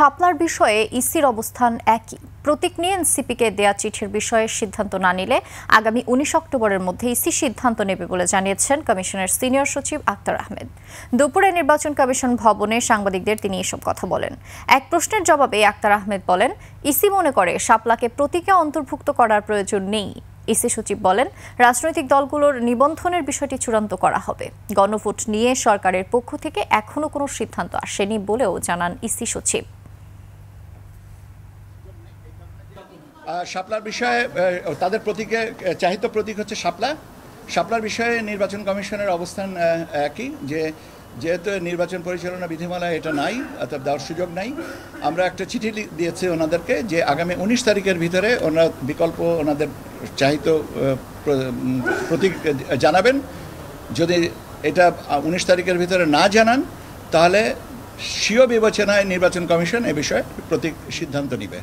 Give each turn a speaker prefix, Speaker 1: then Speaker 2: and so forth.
Speaker 1: শাপলার বিষয়ে ইসির অবস্থান একই। প্রতীক নিয়ে এনসিপিকে দেয়া চিঠির বিষয়ে সিদ্ধান্ত না নিলে আগামী 19 অক্টোবরের মধ্যে ইসি সিদ্ধান্ত নেবে বলে জানিয়েছেন কমিশনের সিনিয়র সচিব আক্তার আহমেদ। দুপুরে নির্বাচন কমিশন ভবনে সাংবাদিকদের তিনি এসব কথা বলেন। এক প্রশ্নের জবাবে আক্তার আহমেদ বলেন, ইসি মনে করে শাপলাকে প্রতীকে অন্তর্ভুক্ত করার প্রয়োজন নেই। ইসি সচিব বলেন, রাজনৈতিক দলগুলোর নিবন্ধনের বিষয়টি চূড়ান্ত করা হবে। গণভোট নিয়ে সরকারের পক্ষ থেকে এখনো কোনো সিদ্ধান্ত আসেনি বলেও জানান ইসি সচিব।
Speaker 2: শাপলার বিষয়ে তাদের প্রতীকে চাহিত প্রতীক হচ্ছে শাপলার বিষয়ে নির্বাচন কমিশনের অবস্থান একই, যেহেতু নির্বাচন পরিচালনা বিধিমালায় এটা নাই, অর্থাৎ দেওয়ার সুযোগ নাই। আমরা একটা চিঠি দিয়েছি ওনাদেরকে যে আগামী 19 তারিখের ভিতরে ওনারা বিকল্প ওনাদের চাহিত প্রতীক জানাবেন। যদি এটা 19 তারিখের ভিতরে না জানান তাহলে স্বীয় বিবেচনায় নির্বাচন কমিশন এ বিষয়ে প্রতীক সিদ্ধান্ত নেবে।